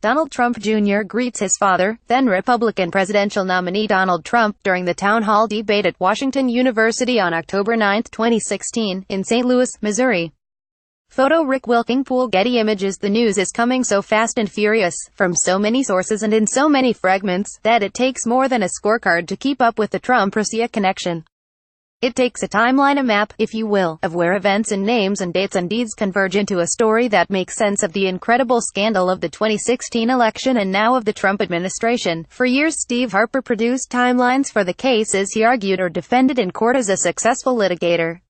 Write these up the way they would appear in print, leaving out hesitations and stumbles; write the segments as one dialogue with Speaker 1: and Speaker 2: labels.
Speaker 1: Donald Trump Jr. greets his father, then-Republican presidential nominee Donald Trump, during the town hall debate at Washington University on October 9, 2016, in St. Louis, Missouri. Photo Rick WilkingPool Getty Images. The news is coming so fast and furious, from so many sources and in so many fragments, that it takes more than a scorecard to keep up with the TrumpRussia connection. It takes a timeline, a map, if you will, of where events and names and dates and deeds converge into a story that makes sense of the incredible scandal of the 2016 election and now of the Trump administration. For years Steve Harper produced timelines for the cases he argued or defended in court as a successful litigator.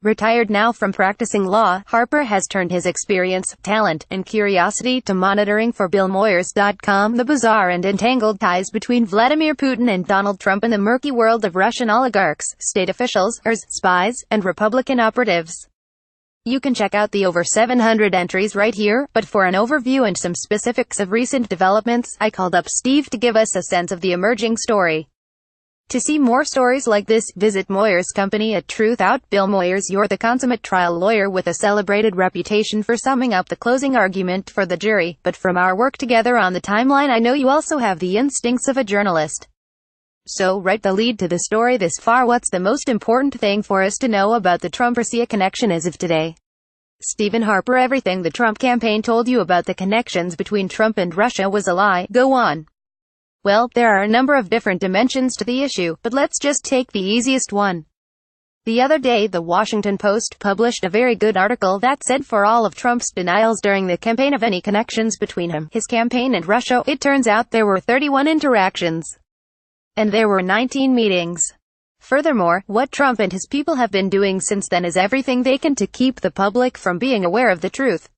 Speaker 1: Retired now from practicing law, Harper has turned his experience, talent, and curiosity to monitoring for BillMoyers.com the bizarre and entangled ties between Vladimir Putin and Donald Trump in the murky world of Russian oligarchs, state officials, spies, and Republican operatives. You can check out the over 700 entries right here, but for an overview and some specifics of recent developments, I called up Steve to give us a sense of the emerging story. To see more stories like this, visit Moyers Company at Truth Out. Bill Moyers, you're the consummate trial lawyer with a celebrated reputation for summing up the closing argument for the jury, but from our work together on the timeline I know you also have the instincts of a journalist. So, write the lead to the story this far. What's the most important thing for us to know about the Trump-Russia connection as of today? Stephen Harper, everything the Trump campaign told you about the connections between Trump and Russia was a lie. Go on. Well, there are a number of different dimensions to the issue, but let's just take the easiest one. The other day, the Washington Post published a very good article that said for all of Trump's denials during the campaign of any connections between him, his campaign, and Russia, it turns out there were 31 interactions. And there were 19 meetings. Furthermore, what Trump and his people have been doing since then is everything they can to keep the public from being aware of the truth.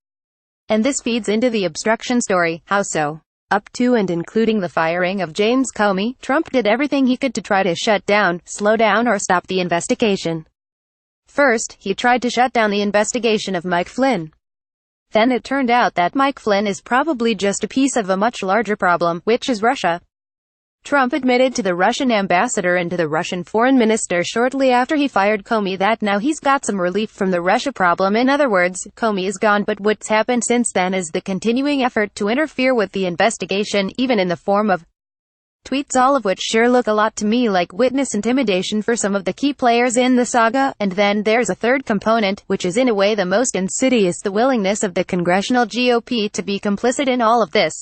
Speaker 1: And this feeds into the obstruction story. How so? Up to and including the firing of James Comey, Trump did everything he could to try to shut down, slow down, or stop the investigation. First, he tried to shut down the investigation of Mike Flynn. Then it turned out that Mike Flynn is probably just a piece of a much larger problem, which is Russia. Trump admitted to the Russian ambassador and to the Russian foreign minister shortly after he fired Comey that now he's got some relief from the Russia problem. In other words, Comey is gone, but what's happened since then is the continuing effort to interfere with the investigation, even in the form of tweets, all of which sure look a lot to me like witness intimidation for some of the key players in the saga. And then there's a third component, which is in a way the most insidious: the willingness of the congressional GOP to be complicit in all of this.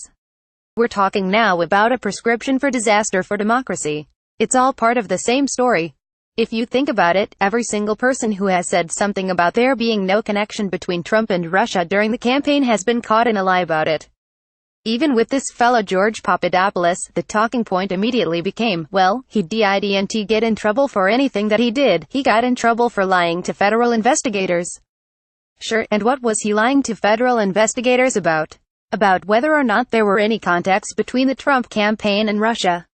Speaker 1: We're talking now about a prescription for disaster for democracy. It's all part of the same story. If you think about it, every single person who has said something about there being no connection between Trump and Russia during the campaign has been caught in a lie about it. Even with this fellow George Papadopoulos, the talking point immediately became, well, he didn't get in trouble for anything that he did, he got in trouble for lying to federal investigators. Sure, and what was he lying to federal investigators about? About whether or not there were any contacts between the Trump campaign and Russia.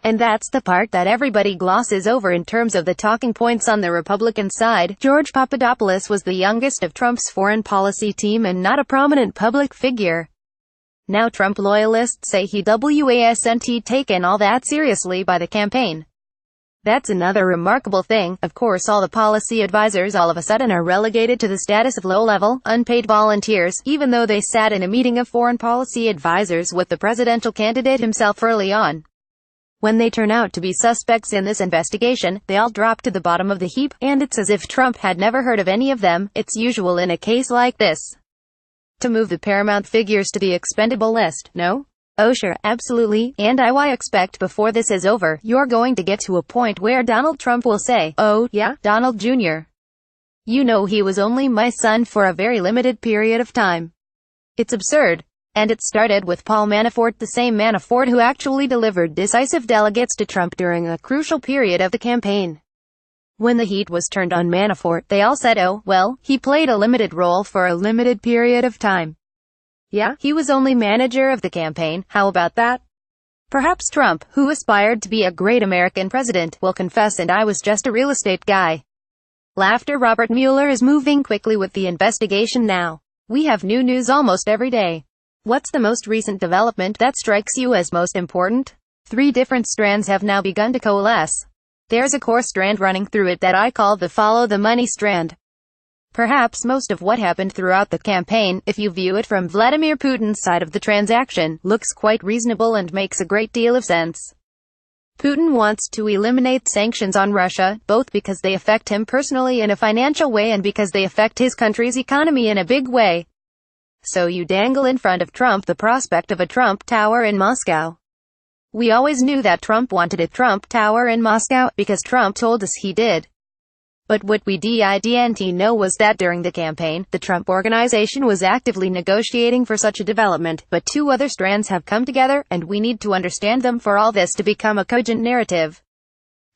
Speaker 1: And that's the part that everybody glosses over in terms of the talking points on the Republican side. George Papadopoulos was the youngest of Trump's foreign policy team and not a prominent public figure. Now Trump loyalists say he wasn't taken all that seriously by the campaign. That's another remarkable thing. Of course, all the policy advisors all of a sudden are relegated to the status of low-level, unpaid volunteers, even though they sat in a meeting of foreign policy advisors with the presidential candidate himself early on. When they turn out to be suspects in this investigation, they all drop to the bottom of the heap, and it's as if Trump had never heard of any of them. It's usual in a case like this to move the paramount figures to the expendable list, no? Oh sure, absolutely, and I expect before this is over, you're going to get to a point where Donald Trump will say, oh, yeah, Donald Jr. You know he was only my son for a very limited period of time. It's absurd. And it started with Paul Manafort, the same Manafort who actually delivered decisive delegates to Trump during a crucial period of the campaign. When the heat was turned on Manafort, they all said, oh, well, he played a limited role for a limited period of time. Yeah, he was only manager of the campaign, how about that? Perhaps Trump, who aspired to be a great American president, will confess, and I was just a real estate guy. Laughter. Robert Mueller is moving quickly with the investigation now. We have new news almost every day. What's the most recent development that strikes you as most important? 3 different strands have now begun to coalesce. There's a core strand running through it that I call the follow the money strand. Perhaps most of what happened throughout the campaign, if you view it from Vladimir Putin's side of the transaction, looks quite reasonable and makes a great deal of sense. Putin wants to eliminate sanctions on Russia, both because they affect him personally in a financial way and because they affect his country's economy in a big way. So you dangle in front of Trump the prospect of a Trump Tower in Moscow. We always knew that Trump wanted a Trump Tower in Moscow, because Trump told us he did. But what we didn't know was that during the campaign, the Trump Organization was actively negotiating for such a development, but two other strands have come together, and we need to understand them for all this to become a cogent narrative.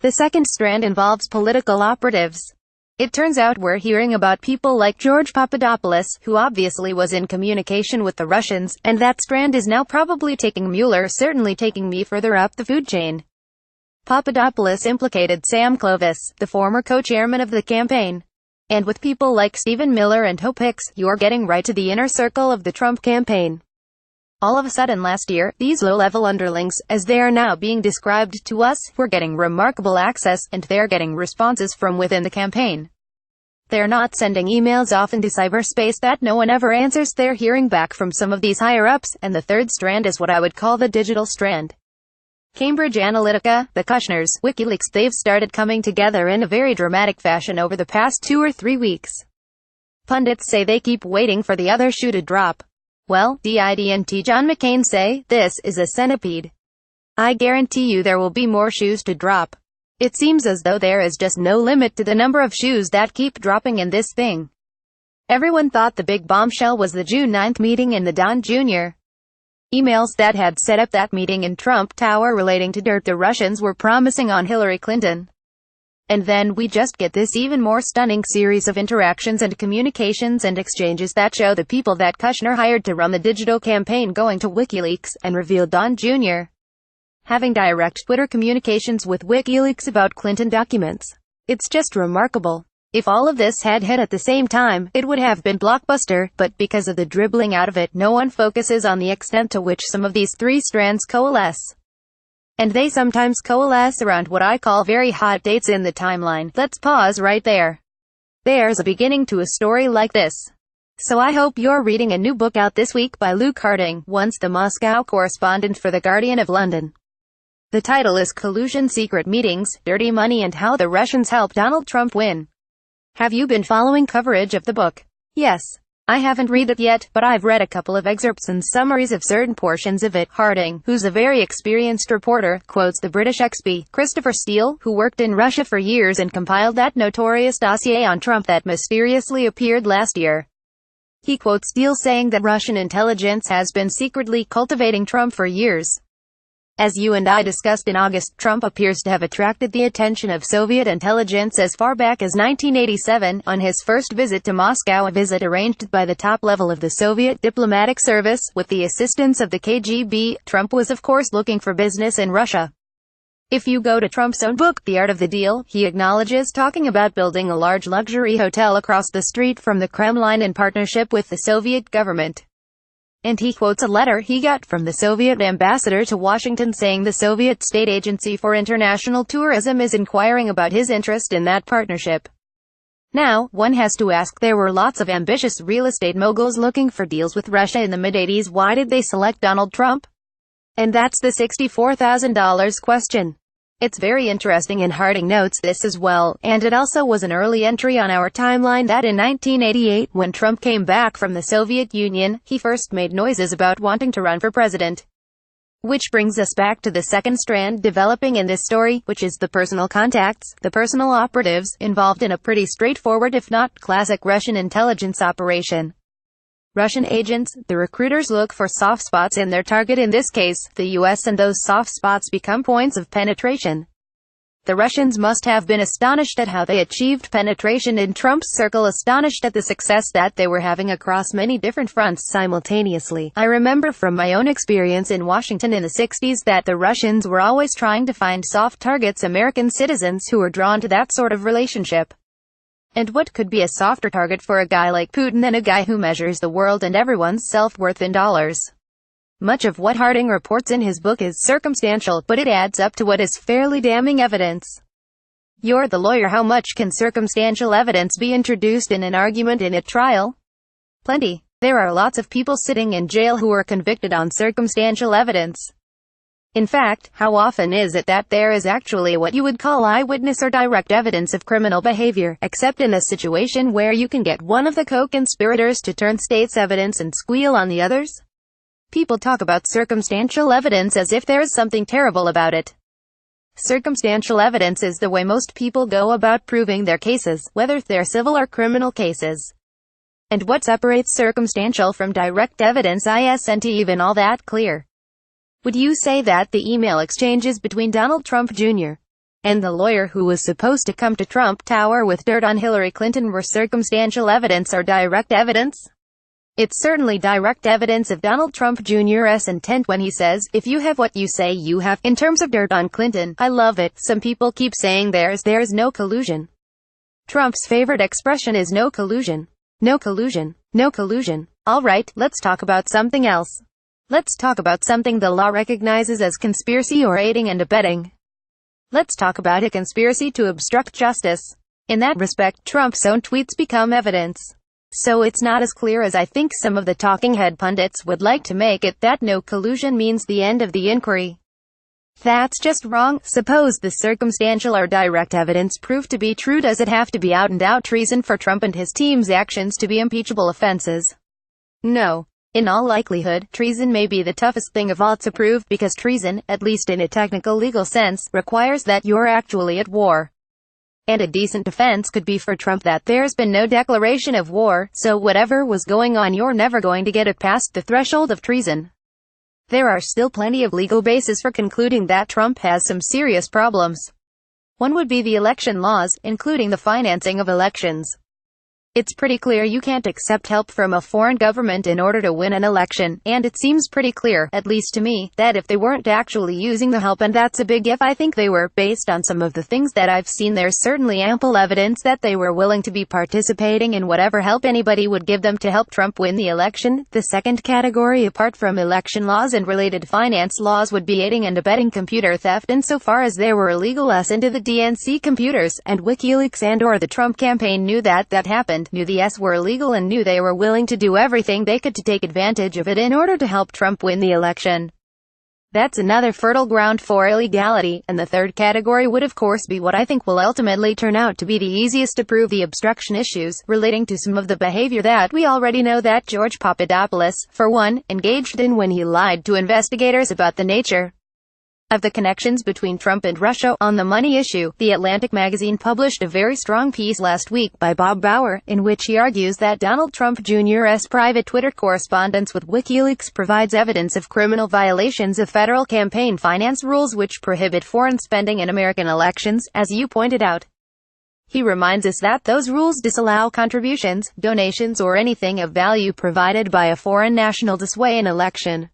Speaker 1: The second strand involves political operatives. It turns out we're hearing about people like George Papadopoulos, who obviously was in communication with the Russians, and that strand is now probably taking Mueller, certainly taking me further up the food chain. Papadopoulos implicated Sam Clovis, the former co-chairman of the campaign. And with people like Stephen Miller and Hope Hicks, you're getting right to the inner circle of the Trump campaign. All of a sudden last year, these low-level underlings, as they are now being described to us, were getting remarkable access, and they're getting responses from within the campaign. They're not sending emails off into cyberspace that no one ever answers, they're hearing back from some of these higher-ups, and the third strand is what I would call the digital strand. Cambridge Analytica, the Kushners, WikiLeaks, they've started coming together in a very dramatic fashion over the past 2 or 3 weeks. Pundits say they keep waiting for the other shoe to drop. Well, didn't John McCain say, this is a centipede? I guarantee you there will be more shoes to drop. It seems as though there is just no limit to the number of shoes that keep dropping in this thing. Everyone thought the big bombshell was the June 9th meeting in the Don Jr. emails that had set up that meeting in Trump Tower relating to dirt the Russians were promising on Hillary Clinton. And then we just get this even more stunning series of interactions and communications and exchanges that show the people that Kushner hired to run the digital campaign going to WikiLeaks, and revealed Don Jr. having direct Twitter communications with WikiLeaks about Clinton documents. It's just remarkable. If all of this had hit at the same time, it would have been blockbuster, but because of the dribbling out of it, no one focuses on the extent to which some of these three strands coalesce. And they sometimes coalesce around what I call very hot dates in the timeline. Let's pause right there. There's a beginning to a story like this. So I hope you're reading a new book out this week by Luke Harding, once the Moscow correspondent for The Guardian of London. The title is Collusion, Secret Meetings, Dirty Money and How the Russians Helped Donald Trump Win. Have you been following coverage of the book? Yes. I haven't read it yet, but I've read a couple of excerpts and summaries of certain portions of it. Harding, who's a very experienced reporter, quotes the British XP, Christopher Steele, who worked in Russia for years and compiled that notorious dossier on Trump that mysteriously appeared last year. He quotes Steele saying that Russian intelligence has been secretly cultivating Trump for years. As you and I discussed in August, Trump appears to have attracted the attention of Soviet intelligence as far back as 1987, on his first visit to Moscow, a visit arranged by the top level of the Soviet diplomatic service, with the assistance of the KGB. Trump was of course looking for business in Russia. If you go to Trump's own book, The Art of the Deal, he acknowledges talking about building a large luxury hotel across the street from the Kremlin in partnership with the Soviet government. And he quotes a letter he got from the Soviet ambassador to Washington saying the Soviet State Agency for International Tourism is inquiring about his interest in that partnership. Now, one has to ask, there were lots of ambitious real estate moguls looking for deals with Russia in the mid-80s. Why did they select Donald Trump? And that's the $64,000 question. It's very interesting, and Harding notes this as well, and it also was an early entry on our timeline that in 1988, when Trump came back from the Soviet Union, he first made noises about wanting to run for president. Which brings us back to the second strand developing in this story, which is the personal contacts, the personal operatives, involved in a pretty straightforward if not classic Russian intelligence operation. Russian agents, the recruiters, look for soft spots in their target, in this case, the US, and those soft spots become points of penetration. The Russians must have been astonished at how they achieved penetration in Trump's circle, astonished at the success that they were having across many different fronts simultaneously. I remember from my own experience in Washington in the 60s that the Russians were always trying to find soft targets, American citizens who were drawn to that sort of relationship. And what could be a softer target for a guy like Putin than a guy who measures the world and everyone's self-worth in dollars? Much of what Harding reports in his book is circumstantial, but it adds up to what is fairly damning evidence. You're the lawyer. How much can circumstantial evidence be introduced in an argument in a trial? Plenty. There are lots of people sitting in jail who are convicted on circumstantial evidence. In fact, how often is it that there is actually what you would call eyewitness or direct evidence of criminal behavior, except in a situation where you can get one of the co-conspirators to turn state's evidence and squeal on the others? People talk about circumstantial evidence as if there is something terrible about it. Circumstantial evidence is the way most people go about proving their cases, whether they're civil or criminal cases. And what separates circumstantial from direct evidence isn't even all that clear. Would you say that the email exchanges between Donald Trump Jr. and the lawyer who was supposed to come to Trump Tower with dirt on Hillary Clinton were circumstantial evidence or direct evidence? It's certainly direct evidence of Donald Trump Jr.'s intent when he says, if you have what you say you have, in terms of dirt on Clinton. I love it. Some people keep saying there's no collusion. Trump's favorite expression is no collusion. No collusion. No collusion. Alright, let's talk about something else. Let's talk about something the law recognizes as conspiracy or aiding and abetting. Let's talk about a conspiracy to obstruct justice. In that respect, Trump's own tweets become evidence. So it's not as clear as I think some of the talking head pundits would like to make it that no collusion means the end of the inquiry. That's just wrong. Suppose the circumstantial or direct evidence proved to be true. Does it have to be out-and-out treason for Trump and his team's actions to be impeachable offenses? No. In all likelihood, treason may be the toughest thing of all to prove, because treason, at least in a technical legal sense, requires that you're actually at war. And a decent defense could be for Trump that there's been no declaration of war, so whatever was going on you're never going to get it past the threshold of treason. There are still plenty of legal bases for concluding that Trump has some serious problems. One would be the election laws, including the financing of elections. It's pretty clear you can't accept help from a foreign government in order to win an election, and it seems pretty clear, at least to me, that if they weren't actually using the help, and that's a big if, I think they were, based on some of the things that I've seen, there's certainly ample evidence that they were willing to be participating in whatever help anybody would give them to help Trump win the election. The second category, apart from election laws and related finance laws, would be aiding and abetting computer theft, insofar as there were illegal into the DNC computers, and WikiLeaks and/or the Trump campaign knew that happened, knew the were illegal, and knew they were willing to do everything they could to take advantage of it in order to help Trump win the election. That's another fertile ground for illegality. And the third category would of course be what I think will ultimately turn out to be the easiest to prove, the obstruction issues, relating to some of the behavior that we already know that George Papadopoulos, for one, engaged in when he lied to investigators about the nature of the connections between Trump and Russia. On the money issue, The Atlantic magazine published a very strong piece last week by Bob Bauer, in which he argues that Donald Trump Jr.'s private Twitter correspondence with WikiLeaks provides evidence of criminal violations of federal campaign finance rules which prohibit foreign spending in American elections, as you pointed out. He reminds us that those rules disallow contributions, donations, or anything of value provided by a foreign national to sway an election.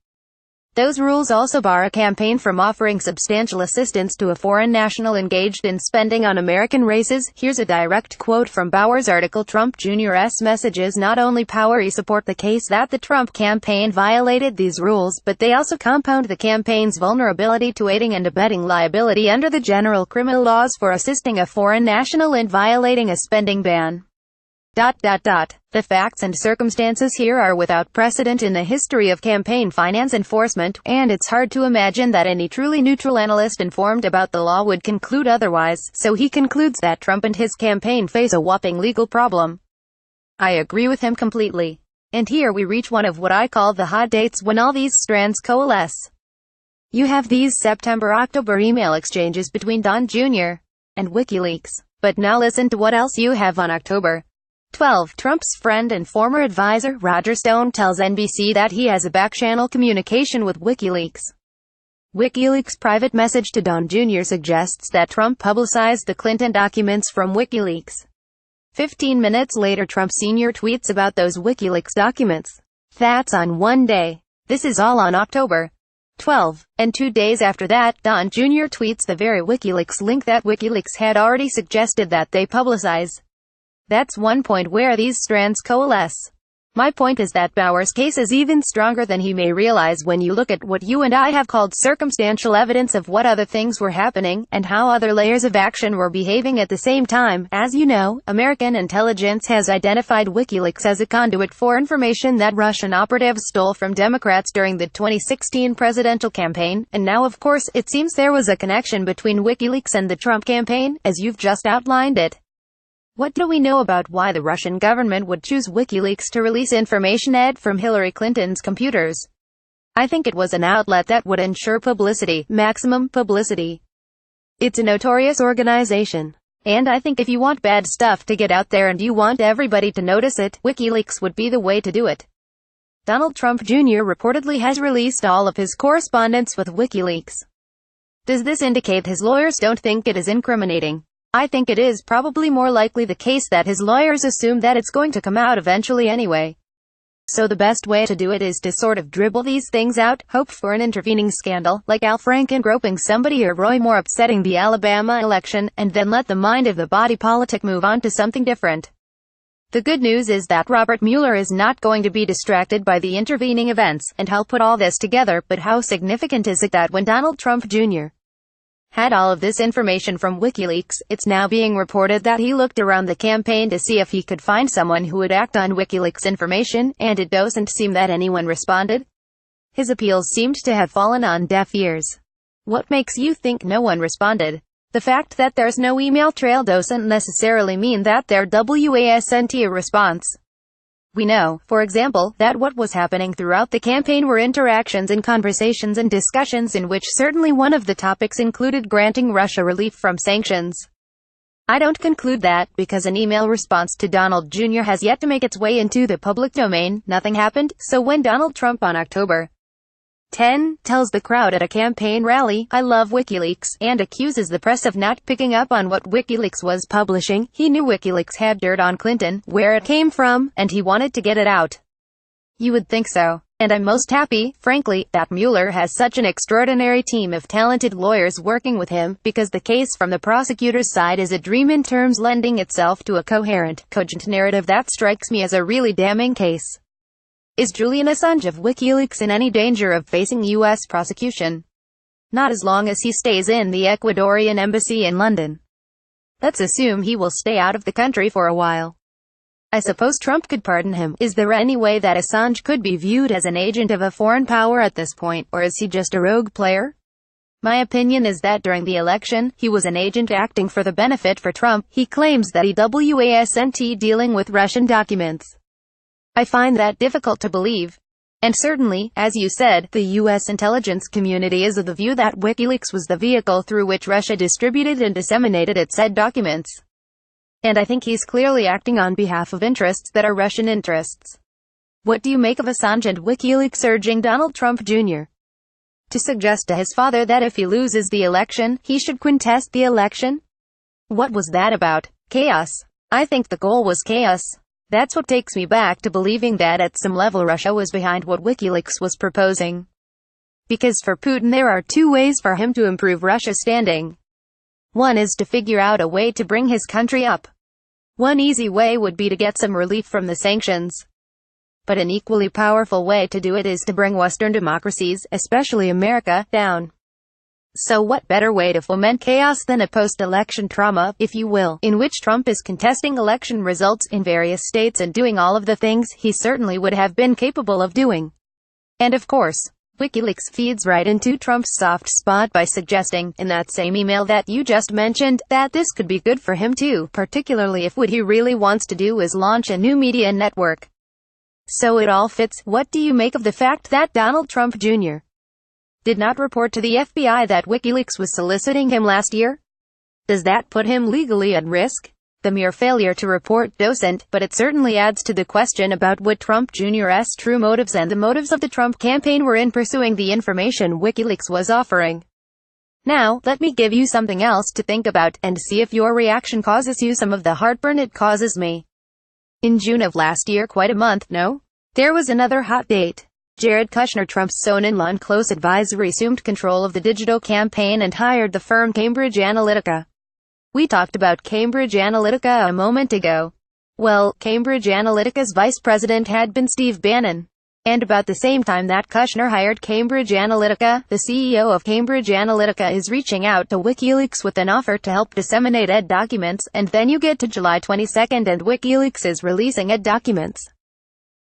Speaker 1: Those rules also bar a campaign from offering substantial assistance to a foreign national engaged in spending on American races. Here's a direct quote from Bauer's article. Trump Jr.'s messages not only support the case that the Trump campaign violated these rules, but they also compound the campaign's vulnerability to aiding and abetting liability under the general criminal laws for assisting a foreign national in violating a spending ban. The facts and circumstances here are without precedent in the history of campaign finance enforcement, and it's hard to imagine that any truly neutral analyst informed about the law would conclude otherwise. So he concludes that Trump and his campaign face a whopping legal problem. I agree with him completely. And here we reach one of what I call the hot dates when all these strands coalesce. You have these September-October email exchanges between Don Jr. and WikiLeaks. But now listen to what else you have on October 12. Trump's friend and former advisor, Roger Stone, tells NBC that he has a back-channel communication with WikiLeaks. WikiLeaks' private message to Don Jr. suggests that Trump publicized the Clinton documents from WikiLeaks. 15 minutes later, Trump Sr. tweets about those WikiLeaks documents. That's on one day. This is all on October 12. And 2 days after that, Don Jr. tweets the very WikiLeaks link that WikiLeaks had already suggested that they publicize. That's one point where these strands coalesce. My point is that Bauer's case is even stronger than he may realize when you look at what you and I have called circumstantial evidence of what other things were happening, and how other layers of action were behaving at the same time. As you know, American intelligence has identified WikiLeaks as a conduit for information that Russian operatives stole from Democrats during the 2016 presidential campaign, and now of course, it seems there was a connection between WikiLeaks and the Trump campaign, as you've just outlined it. What do we know about why the Russian government would choose WikiLeaks to release information from Hillary Clinton's computers? I think it was an outlet that would ensure publicity, maximum publicity. It's a notorious organization. And I think if you want bad stuff to get out there and you want everybody to notice it, WikiLeaks would be the way to do it. Donald Trump Jr. reportedly has released all of his correspondence with WikiLeaks. Does this indicate his lawyers don't think it is incriminating? I think it is probably more likely the case that his lawyers assume that it's going to come out eventually anyway. So the best way to do it is to sort of dribble these things out, hope for an intervening scandal, like Al Franken groping somebody or Roy Moore upsetting the Alabama election, and then let the mind of the body politic move on to something different. The good news is that Robert Mueller is not going to be distracted by the intervening events, and help put all this together, but how significant is it that when Donald Trump Jr. had all of this information from WikiLeaks, it's now being reported that he looked around the campaign to see if he could find someone who would act on WikiLeaks information, and it doesn't seem that anyone responded. His appeals seemed to have fallen on deaf ears. What makes you think no one responded? The fact that there's no email trail doesn't necessarily mean that there wasn't a response. We know, for example, that what was happening throughout the campaign were interactions and conversations and discussions in which certainly one of the topics included granting Russia relief from sanctions. I don't conclude that, because an email response to Donald Jr. has yet to make its way into the public domain, nothing happened. So when Donald Trump on October 10 tells the crowd at a campaign rally, "I love WikiLeaks," and accuses the press of not picking up on what WikiLeaks was publishing, he knew WikiLeaks had dirt on Clinton, where it came from, and he wanted to get it out. You would think so. And I'm most happy, frankly, that Mueller has such an extraordinary team of talented lawyers working with him, because the case from the prosecutor's side is a dream in terms lending itself to a coherent, cogent narrative that strikes me as a really damning case. Is Julian Assange of WikiLeaks in any danger of facing U.S. prosecution? Not as long as he stays in the Ecuadorian embassy in London. Let's assume he will stay out of the country for a while. I suppose Trump could pardon him. Is there any way that Assange could be viewed as an agent of a foreign power at this point, or is he just a rogue player? My opinion is that during the election, he was an agent acting for the benefit for Trump. He claims that he wasn't dealing with Russian documents. I find that difficult to believe. And certainly, as you said, the U.S. intelligence community is of the view that WikiLeaks was the vehicle through which Russia distributed and disseminated its said documents. And I think he's clearly acting on behalf of interests that are Russian interests. What do you make of Assange and WikiLeaks urging Donald Trump Jr. to suggest to his father that if he loses the election, he should contest the election? What was that about? Chaos. I think the goal was chaos. That's what takes me back to believing that at some level Russia was behind what WikiLeaks was proposing. Because for Putin there are two ways for him to improve Russia's standing. One is to figure out a way to bring his country up. One easy way would be to get some relief from the sanctions. But an equally powerful way to do it is to bring Western democracies, especially America, down. So what better way to foment chaos than a post-election trauma, if you will, in which Trump is contesting election results in various states and doing all of the things he certainly would have been capable of doing. And of course, WikiLeaks feeds right into Trump's soft spot by suggesting, in that same email that you just mentioned, that this could be good for him too, particularly if what he really wants to do is launch a new media network. So it all fits. What do you make of the fact that Donald Trump Jr. did not report to the FBI that WikiLeaks was soliciting him last year? Does that put him legally at risk? The mere failure to report doesn't, but it certainly adds to the question about what Trump Jr.'s true motives and the motives of the Trump campaign were in pursuing the information WikiLeaks was offering. Now, let me give you something else to think about, and see if your reaction causes you some of the heartburn it causes me. In June of last year, quite a month, no? There was another hot date. Jared Kushner, Trump's son-in-law and close advisor, assumed control of the digital campaign and hired the firm Cambridge Analytica. We talked about Cambridge Analytica a moment ago. Well, Cambridge Analytica's vice president had been Steve Bannon. And about the same time that Kushner hired Cambridge Analytica, the CEO of Cambridge Analytica is reaching out to WikiLeaks with an offer to help disseminate ED documents, and then you get to July 22nd and WikiLeaks is releasing ED documents.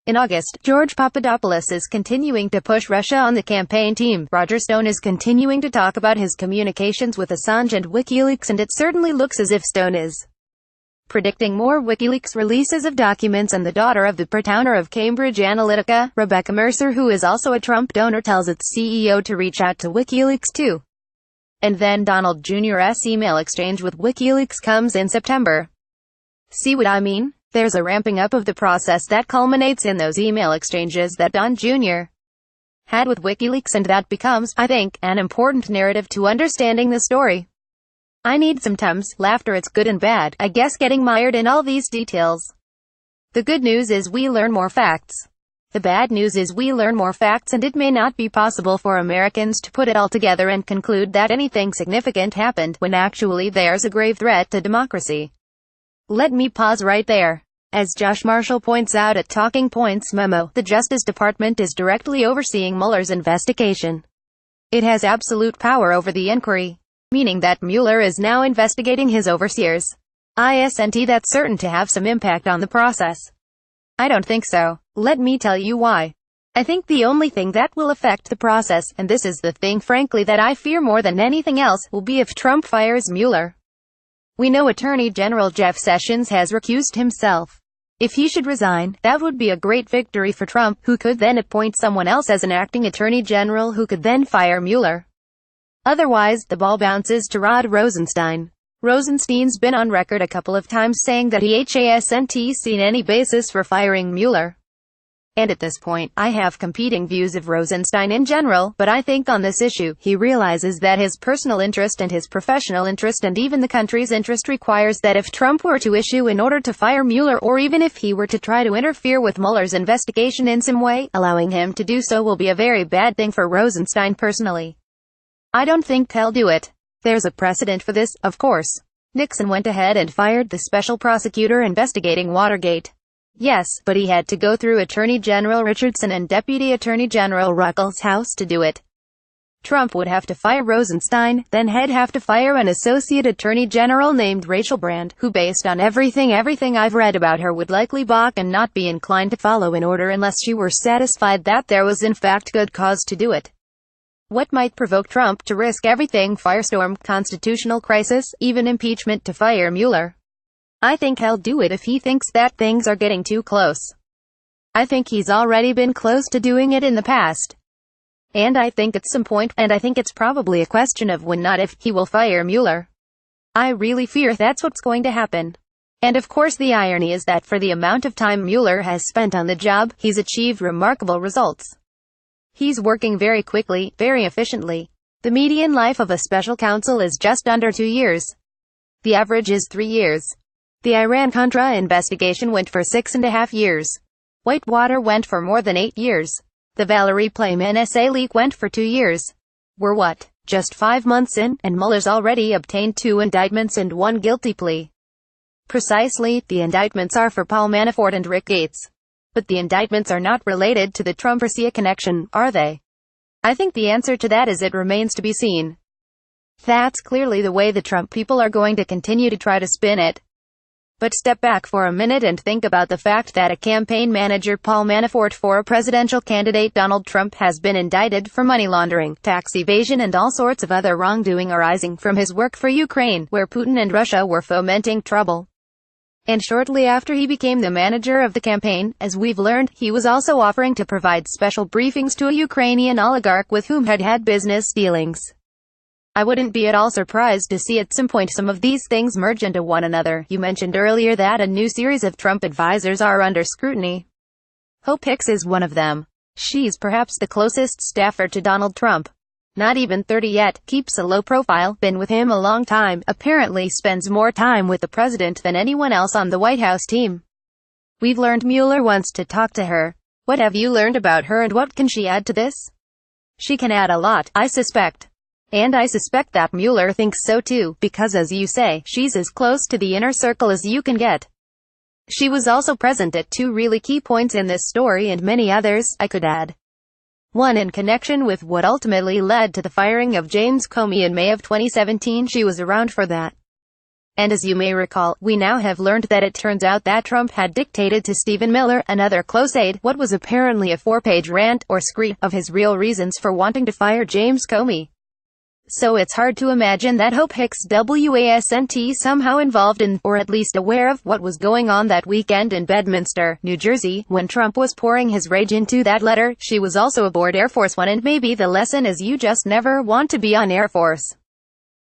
Speaker 1: In August, George Papadopoulos is continuing to push Russia on the campaign team. Roger Stone is continuing to talk about his communications with Assange and WikiLeaks, and it certainly looks as if Stone is predicting more WikiLeaks releases of documents, and the daughter of the part-owner of Cambridge Analytica, Rebecca Mercer, who is also a Trump donor, tells its CEO to reach out to WikiLeaks too. And then Donald Jr.'s email exchange with WikiLeaks comes in September. See what I mean? There's a ramping up of the process that culminates in those email exchanges that Don Jr. had with WikiLeaks, and that becomes, I think, an important narrative to understanding the story. I need sometimes laughter. It's good and bad, I guess, getting mired in all these details. The good news is we learn more facts. The bad news is we learn more facts, and it may not be possible for Americans to put it all together and conclude that anything significant happened, when actually there's a grave threat to democracy. Let me pause right there. As Josh Marshall points out at Talking Points Memo, the Justice Department is directly overseeing Mueller's investigation. It has absolute power over the inquiry, meaning that Mueller is now investigating his overseers. Isn't that certain to have some impact on the process? I don't think so. Let me tell you why. I think the only thing that will affect the process, and this is the thing frankly that I fear more than anything else, will be if Trump fires Mueller. We know Attorney General Jeff Sessions has recused himself. If he should resign, that would be a great victory for Trump, who could then appoint someone else as an acting Attorney General who could then fire Mueller. Otherwise, the ball bounces to Rod Rosenstein. Rosenstein's been on record a couple of times saying that he hasn't seen any basis for firing Mueller. And at this point, I have competing views of Rosenstein in general, but I think on this issue, he realizes that his personal interest and his professional interest and even the country's interest requires that if Trump were to issue an order to fire Mueller, or even if he were to try to interfere with Mueller's investigation in some way, allowing him to do so will be a very bad thing for Rosenstein personally. I don't think he'll do it. There's a precedent for this, of course. Nixon went ahead and fired the special prosecutor investigating Watergate. Yes, but he had to go through Attorney General Richardson and Deputy Attorney General Ruckelshaus to do it. Trump would have to fire Rosenstein, then he'd have to fire an associate attorney general named Rachel Brand, who based on everything I've read about her would likely balk and not be inclined to follow an order unless she were satisfied that there was in fact good cause to do it. What might provoke Trump to risk everything? Firestorm, constitutional crisis, even impeachment to fire Mueller? I think he'll do it if he thinks that things are getting too close. I think he's already been close to doing it in the past. And I think at some point, and I think it's probably a question of when not if, he will fire Mueller. I really fear that's what's going to happen. And of course the irony is that for the amount of time Mueller has spent on the job, he's achieved remarkable results. He's working very quickly, very efficiently. The median life of a special counsel is just under 2 years. The average is 3 years. The Iran-Contra investigation went for 6.5 years. Whitewater went for more than 8 years. The Valerie Plame NSA leak went for 2 years. We're what, just 5 months in, and Mueller's already obtained 2 indictments and 1 guilty plea. Precisely, the indictments are for Paul Manafort and Rick Gates. But the indictments are not related to the TrumpRussia connection, are they? I think the answer to that is it remains to be seen. That's clearly the way the Trump people are going to continue to try to spin it. But step back for a minute and think about the fact that a campaign manager, Paul Manafort, for a presidential candidate Donald Trump, has been indicted for money laundering, tax evasion and all sorts of other wrongdoing arising from his work for Ukraine, where Putin and Russia were fomenting trouble. And shortly after he became the manager of the campaign, as we've learned, he was also offering to provide special briefings to a Ukrainian oligarch with whom had business dealings. I wouldn't be at all surprised to see at some point some of these things merge into one another. You mentioned earlier that a new series of Trump advisors are under scrutiny. Hope Hicks is one of them. She's perhaps the closest staffer to Donald Trump. Not even 30 yet, keeps a low profile, been with him a long time, apparently spends more time with the president than anyone else on the White House team. We've learned Mueller wants to talk to her. What have you learned about her and what can she add to this? She can add a lot, I suspect. And I suspect that Mueller thinks so too, because as you say, she's as close to the inner circle as you can get. She was also present at two really key points in this story and many others, I could add. One in connection with what ultimately led to the firing of James Comey in May of 2017. She was around for that. And as you may recall, we now have learned that it turns out that Trump had dictated to Stephen Miller, another close aide, what was apparently a 4-page rant, or screed, of his real reasons for wanting to fire James Comey. So it's hard to imagine that Hope Hicks wasn't somehow involved in, or at least aware of, what was going on that weekend in Bedminster, New Jersey, when Trump was pouring his rage into that letter. She was also aboard Air Force One, and maybe the lesson is you just never want to be on Air Force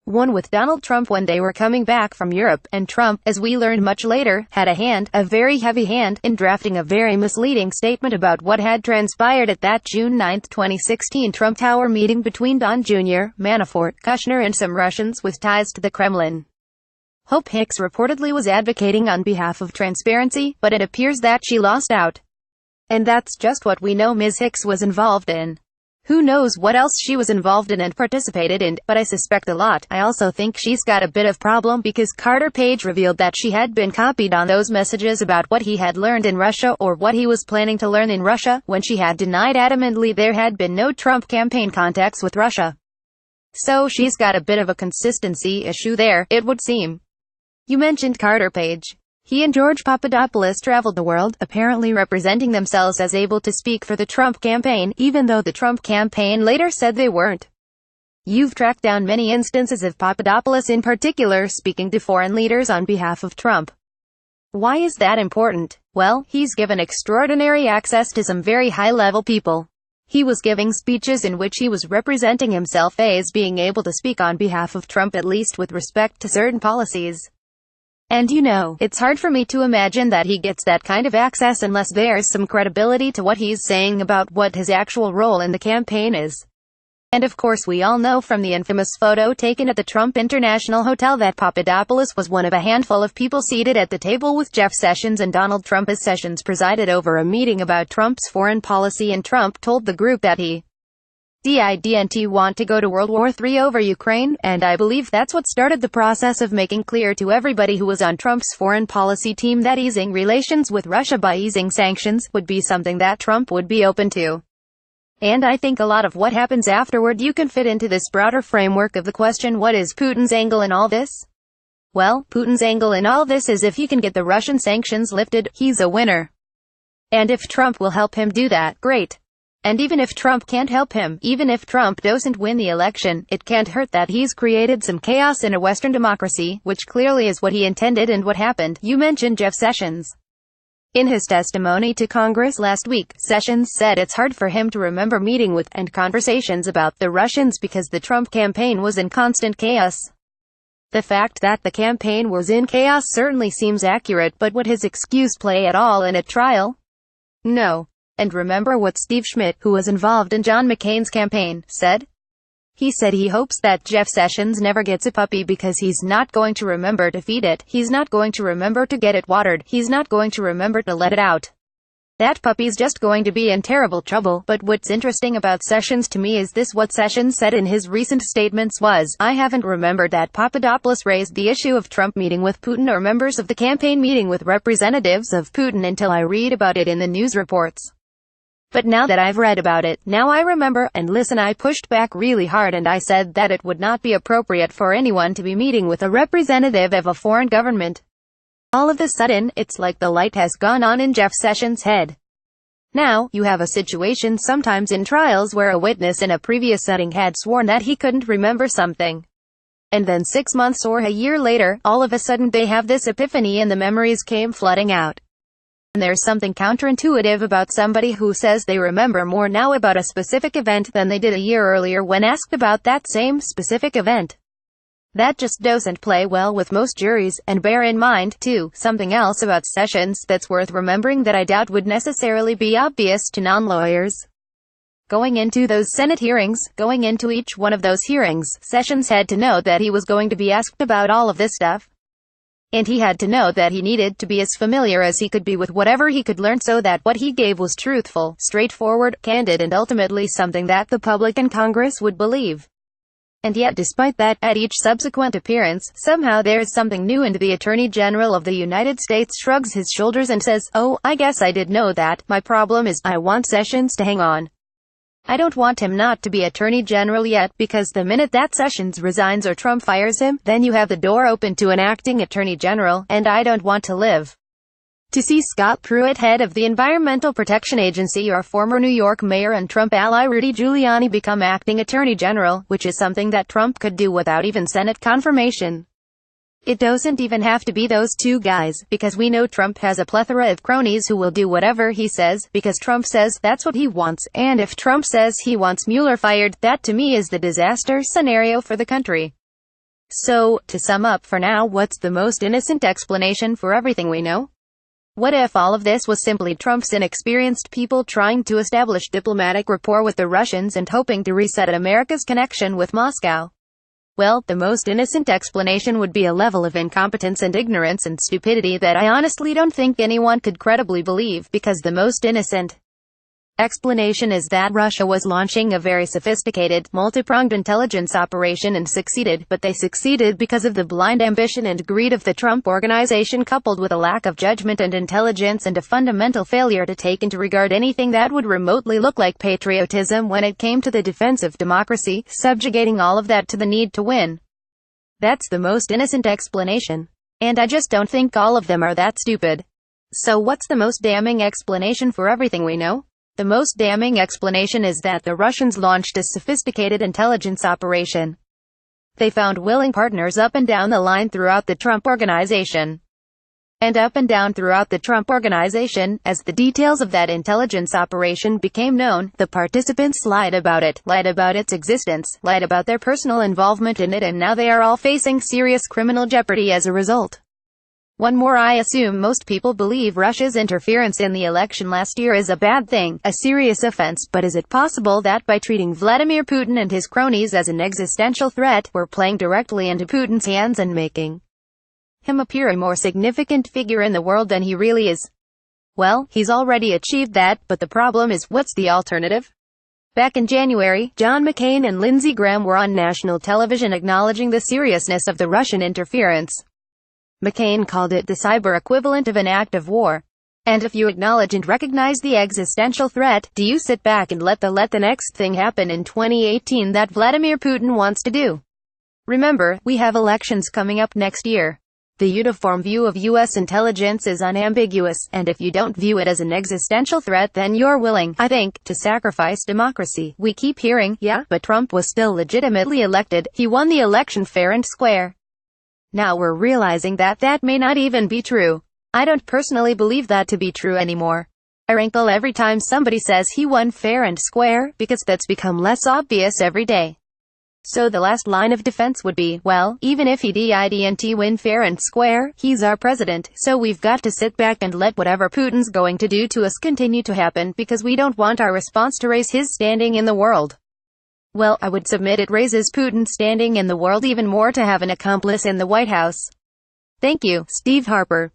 Speaker 1: One with Donald Trump when they were coming back from Europe, and Trump, as we learned much later, had a very heavy hand, in drafting a very misleading statement about what had transpired at that June 9, 2016 Trump Tower meeting between Don Jr., Manafort, Kushner and some Russians with ties to the Kremlin. Hope Hicks reportedly was advocating on behalf of transparency, but it appears that she lost out. And that's just what we know Ms. Hicks was involved in. Who knows what else she was involved in and participated in, but I suspect a lot. I also think she's got a bit of problem because Carter Page revealed that she had been copied on those messages about what he had learned in Russia, or what he was planning to learn in Russia, when she had denied adamantly there had been no Trump campaign contacts with Russia. So she's got a bit of a consistency issue there, it would seem. You mentioned Carter Page. He and George Papadopoulos traveled the world, apparently representing themselves as able to speak for the Trump campaign, even though the Trump campaign later said they weren't. You've tracked down many instances of Papadopoulos in particular speaking to foreign leaders on behalf of Trump. Why is that important? Well, he's given extraordinary access to some very high-level people. He was giving speeches in which he was representing himself as being able to speak on behalf of Trump, at least with respect to certain policies. And you know, it's hard for me to imagine that he gets that kind of access unless there's some credibility to what he's saying about what his actual role in the campaign is. And of course we all know from the infamous photo taken at the Trump International Hotel that Papadopoulos was one of a handful of people seated at the table with Jeff Sessions and Donald Trump, as Sessions presided over a meeting about Trump's foreign policy, and Trump told the group that he didn't want to go to World War III over Ukraine, and I believe that's what started the process of making clear to everybody who was on Trump's foreign policy team that easing relations with Russia by easing sanctions would be something that Trump would be open to. And I think a lot of what happens afterward you can fit into this broader framework of the question, what is Putin's angle in all this? Well, Putin's angle in all this is if he can get the Russian sanctions lifted, he's a winner. And if Trump will help him do that, great. And even if Trump can't help him, even if Trump doesn't win the election, it can't hurt that he's created some chaos in a Western democracy, which clearly is what he intended and what happened. You mentioned Jeff Sessions. In his testimony to Congress last week, Sessions said it's hard for him to remember meeting with and conversations about the Russians because the Trump campaign was in constant chaos. The fact that the campaign was in chaos certainly seems accurate, but would his excuse play at all in a trial? No. And remember what Steve Schmidt, who was involved in John McCain's campaign, said? He said he hopes that Jeff Sessions never gets a puppy because he's not going to remember to feed it, he's not going to remember to get it watered, he's not going to remember to let it out. That puppy's just going to be in terrible trouble. But what's interesting about Sessions to me is this: what Sessions said in his recent statements was, I haven't remembered that Papadopoulos raised the issue of Trump meeting with Putin or members of the campaign meeting with representatives of Putin until I read about it in the news reports. But now that I've read about it, now I remember, and listen, I pushed back really hard and I said that it would not be appropriate for anyone to be meeting with a representative of a foreign government. All of a sudden, it's like the light has gone on in Jeff Sessions' head. Now, you have a situation sometimes in trials where a witness in a previous setting had sworn that he couldn't remember something. And then 6 months or a year later, all of a sudden they have this epiphany and the memories came flooding out. And there's something counterintuitive about somebody who says they remember more now about a specific event than they did a year earlier when asked about that same specific event. That just doesn't play well with most juries. And bear in mind, too, something else about Sessions that's worth remembering that I doubt would necessarily be obvious to non-lawyers. Going into those Senate hearings, going into each one of those hearings, Sessions had to know that he was going to be asked about all of this stuff. And he had to know that he needed to be as familiar as he could be with whatever he could learn so that what he gave was truthful, straightforward, candid, and ultimately something that the public and Congress would believe. And yet despite that, at each subsequent appearance, somehow there's something new and the Attorney General of the United States shrugs his shoulders and says, "Oh, I guess I did know that. My problem is, I want Sessions to hang on. I don't want him not to be Attorney General yet, because the minute that Sessions resigns or Trump fires him, then you have the door open to an acting Attorney General, and I don't want to live to see Scott Pruitt, head of the Environmental Protection Agency, or former New York Mayor and Trump ally Rudy Giuliani become acting Attorney General, which is something that Trump could do without even Senate confirmation. It doesn't even have to be those two guys, because we know Trump has a plethora of cronies who will do whatever he says, because Trump says that's what he wants, and if Trump says he wants Mueller fired, that to me is the disaster scenario for the country." So, to sum up for now, what's the most innocent explanation for everything we know? What if all of this was simply Trump's inexperienced people trying to establish diplomatic rapport with the Russians and hoping to reset America's connection with Moscow? Well, the most innocent explanation would be a level of incompetence and ignorance and stupidity that I honestly don't think anyone could credibly believe, because the most innocent explanation is that Russia was launching a very sophisticated, multi-pronged intelligence operation and succeeded, but they succeeded because of the blind ambition and greed of the Trump organization, coupled with a lack of judgment and intelligence and a fundamental failure to take into regard anything that would remotely look like patriotism when it came to the defense of democracy, subjugating all of that to the need to win. That's the most innocent explanation. And I just don't think all of them are that stupid. So what's the most damning explanation for everything we know? The most damning explanation is that the Russians launched a sophisticated intelligence operation. They found willing partners up and down the line throughout the Trump organization. And up and down throughout the Trump organization, as the details of that intelligence operation became known, the participants lied about it, lied about its existence, lied about their personal involvement in it, and now they are all facing serious criminal jeopardy as a result. One more, I assume most people believe Russia's interference in the election last year is a bad thing, a serious offense, but is it possible that by treating Vladimir Putin and his cronies as an existential threat, we're playing directly into Putin's hands and making him appear a more significant figure in the world than he really is? Well, he's already achieved that, but the problem is, what's the alternative? Back in January, John McCain and Lindsey Graham were on national television acknowledging the seriousness of the Russian interference. McCain called it the cyber equivalent of an act of war. And if you acknowledge and recognize the existential threat, do you sit back and let the next thing happen in 2018 that Vladimir Putin wants to do? Remember, we have elections coming up next year. The uniform view of U.S. intelligence is unambiguous, and if you don't view it as an existential threat, then you're willing, I think, to sacrifice democracy. We keep hearing, yeah, but Trump was still legitimately elected, he won the election fair and square. Now we're realizing that that may not even be true. I don't personally believe that to be true anymore. I wrinkle every time somebody says he won fair and square, because that's become less obvious every day. So the last line of defense would be, well, even if he didn't win fair and square, he's our president, so we've got to sit back and let whatever Putin's going to do to us continue to happen, because we don't want our response to raise his standing in the world. Well, I would submit it raises Putin's standing in the world even more to have an accomplice in the White House. Thank you, Steve Harper.